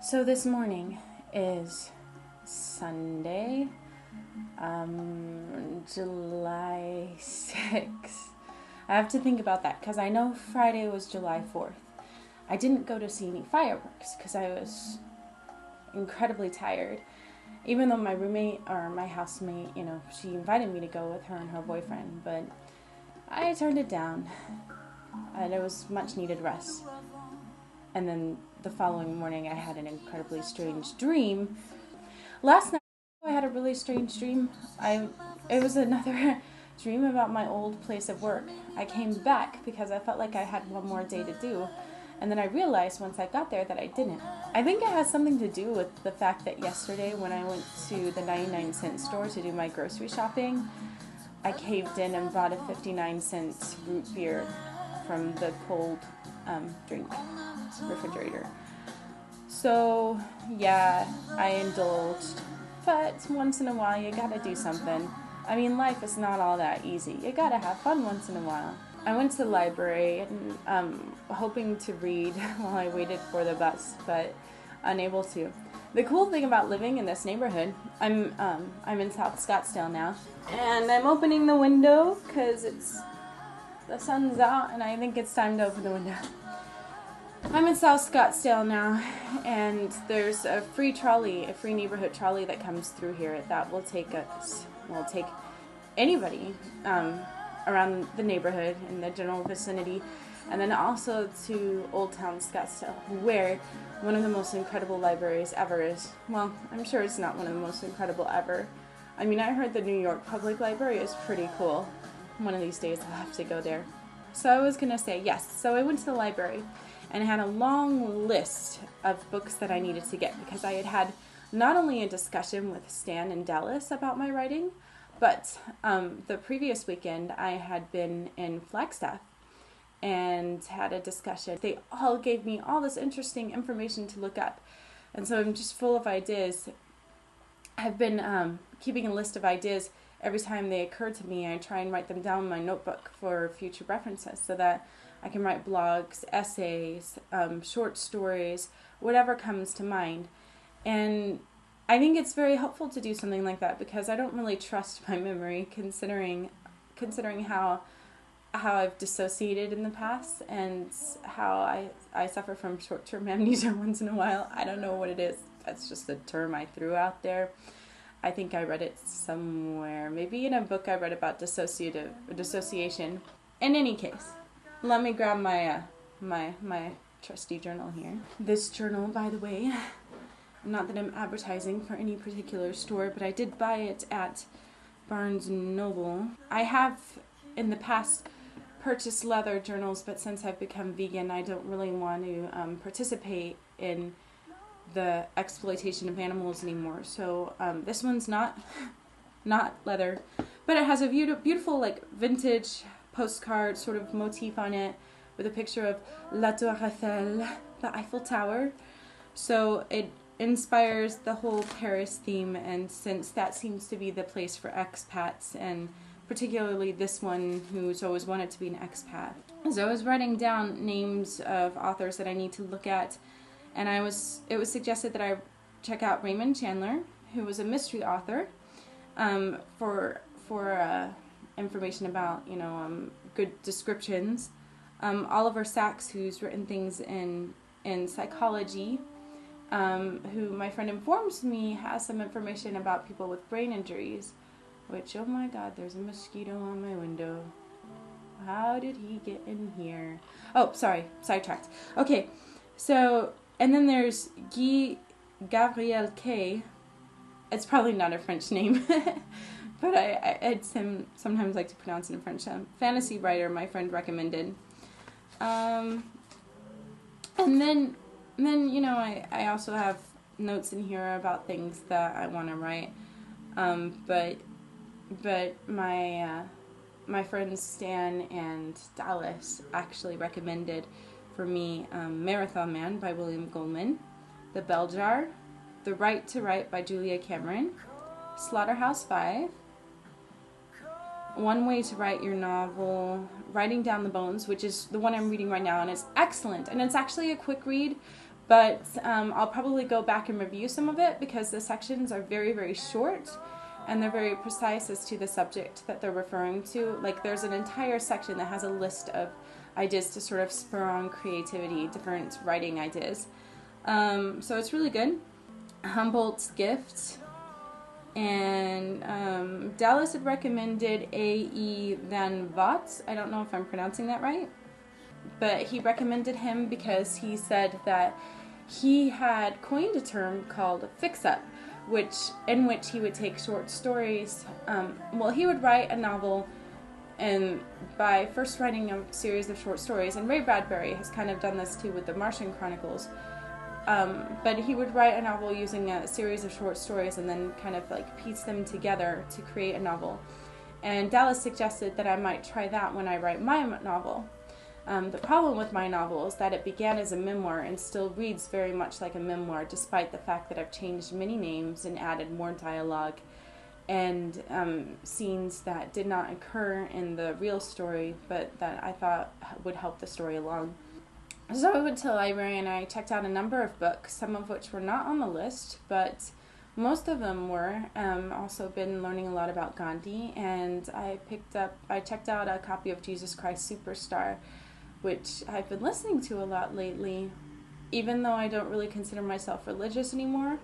So this morning is Sunday, July 6th. I have to think about that because I know Friday was July 4th. I didn't go to see any fireworks because I was incredibly tired. Even though my roommate or my housemate, she invited me to go with her and her boyfriend, but I turned it down. And it was much needed rest. And then the following morning I had an incredibly strange dream. Last night I had a really strange dream. It was another dream about my old place of work. I came back because I felt like I had one more day to do. And then I realized once I got there that I didn't. I think it has something to do with the fact that yesterday when I went to the 99-cent store to do my grocery shopping, I caved in and bought a 59-cent root beer from the cold drink refrigerator. So, yeah, I indulged. But once in a while, you gotta do something. I mean, life is not all that easy. You gotta have fun once in a while. I went to the library and hoping to read while I waited for the bus, but unable to. The cool thing about living in this neighborhood, I'm in South Scottsdale now, and I'm opening the window because the sun's out, and I think it's time to open the window. I'm in South Scottsdale now, and there's a free neighborhood trolley that comes through here that will take anybody around the neighborhood in the general vicinity, and then also to Old Town Scottsdale, where one of the most incredible libraries ever is. Well, I'm sure it's not one of the most incredible ever. I mean, I heard the New York Public Library is pretty cool. One of these days I'll have to go there. So I was going to say yes. So I went to the library and I had a long list of books that I needed to get because I had not only a discussion with Stan and Dallas about my writing, but the previous weekend I had been in Flagstaff and had a discussion. They all gave me all this interesting information to look up. And so I'm just full of ideas. I've been keeping a list of ideas. Every time they occur to me, I try and write them down in my notebook for future references so that I can write blogs, essays, short stories, whatever comes to mind. And I think it's very helpful to do something like that because I don't really trust my memory considering how I've dissociated in the past and how I suffer from short-term amnesia once in a while. I don't know what it is. That's just a term I threw out there. I think I read it somewhere, maybe in a book I read about dissociation. In any case, let me grab my my trusty journal here. This journal, by the way, not that I'm advertising for any particular store, but I did buy it at Barnes & Noble. I have in the past purchased leather journals, but since I've become vegan, I don't really want to participate in the exploitation of animals anymore. So this one's not leather, but it has a beautiful like vintage postcard sort of motif on it with a picture of La Tour Eiffel, the Eiffel Tower. So it inspires the whole Paris theme, and since that seems to be the place for expats, and particularly this one who's always wanted to be an expat. So I was writing down names of authors that I need to look at, and it was suggested that I check out Raymond Chandler, who was a mystery author, for information about good descriptions. Oliver Sacks, who's written things in psychology, who my friend informs me has some information about people with brain injuries. Which, oh my God, there's a mosquito on my window. How did he get in here? Oh, sorry, sidetracked. Okay, so, and then there's Guy Gabriel K. It's probably not a French name, but I'd sometimes like to pronounce it in French. Fantasy writer my friend recommended. And then I also have notes in here about things that I want to write. But my friends Stan and Dallas actually recommended for me Marathon Man by William Goldman, The Bell Jar, The Right to Write by Julia Cameron, Slaughterhouse-Five, One Way to Write Your Novel, Writing Down the Bones, which is the one I'm reading right now, and it's excellent. And it's actually a quick read, But I'll probably go back and review some of it because the sections are very, very short and they're very precise as to the subject that they're referring to. Like there's an entire section that has a list of ideas to sort of spur on creativity, different writing ideas. So it's really good. Humboldt's Gift. And Dallas had recommended A.E. van Vogt. I don't know if I'm pronouncing that right. But he recommended him because he said that he had coined a term called fix-up, in which he would take short stories. He would write a novel, and by first writing a series of short stories, and Ray Bradbury has kind of done this too with the Martian Chronicles, but he would write a novel using a series of short stories and then kind of like piece them together to create a novel. And Dallas suggested that I might try that when I write my novel. The problem with my novel is that it began as a memoir and still reads very much like a memoir, despite the fact that I've changed many names and added more dialogue and scenes that did not occur in the real story, but that I thought would help the story along. So I went to the library and I checked out a number of books, some of which were not on the list, but most of them were. Also been learning a lot about Gandhi, and I checked out a copy of Jesus Christ Superstar, which I've been listening to a lot lately, even though I don't really consider myself religious anymore.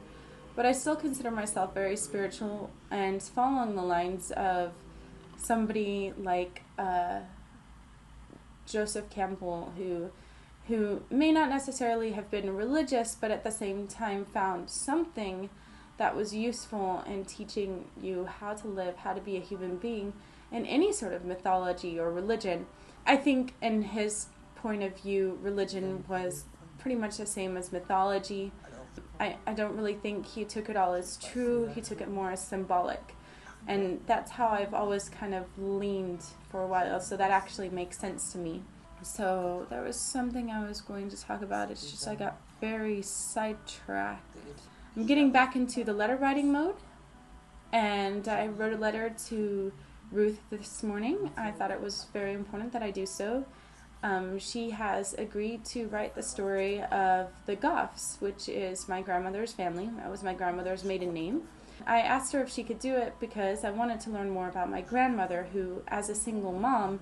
But I still consider myself very spiritual and fall along the lines of somebody like Joseph Campbell, who may not necessarily have been religious, but at the same time found something that was useful in teaching you how to live, how to be a human being in any sort of mythology or religion. I think in his point of view, religion was pretty much the same as mythology. I don't really think he took it all as true. He took it more as symbolic. And that's how I've always kind of leaned for a while, so that actually makes sense to me. So there was something I was going to talk about. It's just I got very sidetracked. I'm getting back into the letter writing mode, and I wrote a letter to Ruth this morning. I thought it was very important that I do so. She has agreed to write the story of the Goffs, which is my grandmother's family. That was my grandmother's maiden name. I asked her if she could do it because I wanted to learn more about my grandmother, who, as a single mom,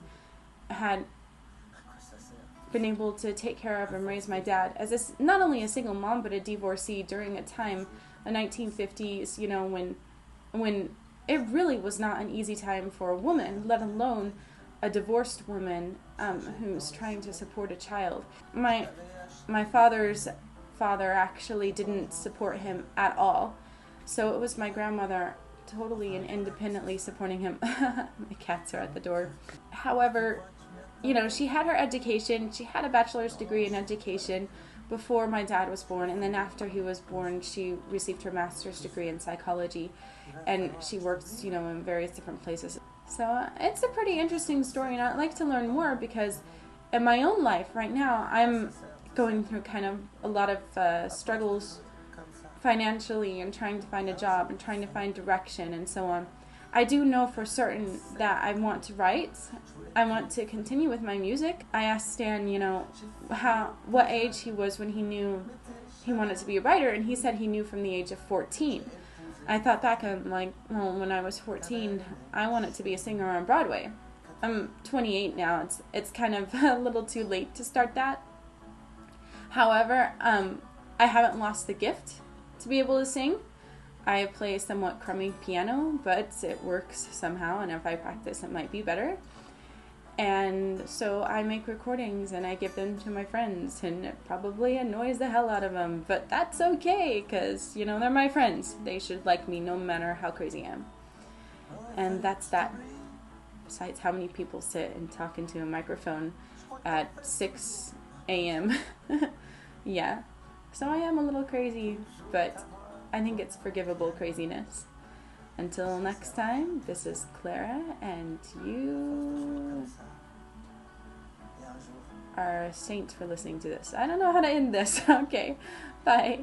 had been able to take care of and raise my dad as not only a single mom, but a divorcee during a time, the 1950s, when it really was not an easy time for a woman, let alone a divorced woman who's trying to support a child. My father's father actually didn't support him at all, so it was my grandmother totally and independently supporting him. My cats are at the door. However, she had her education. She had a bachelor's degree in education before my dad was born, and then after he was born, she received her master's degree in psychology, and she works, in various different places. So it's a pretty interesting story, and I'd like to learn more because in my own life right now, I'm going through kind of a lot of struggles financially and trying to find a job and trying to find direction and so on. I do know for certain that I want to write. I want to continue with my music. I asked Stan, what age he was when he knew he wanted to be a writer, and he said he knew from the age of 14. I thought back on, when I was 14, I wanted to be a singer on Broadway. I'm 28 now. It's kind of a little too late to start that. However, I haven't lost the gift to be able to sing. I play somewhat crummy piano, but it works somehow, and if I practice, it might be better. And so I make recordings, and I give them to my friends, and it probably annoys the hell out of them, but that's okay, because, they're my friends. They should like me no matter how crazy I am. And that's that. Besides, how many people sit and talk into a microphone at 6 a.m.? Yeah. So I am a little crazy, but I think it's forgivable craziness. Until next time, this is Clara, and you are a saint for listening to this. I don't know how to end this. Okay, bye.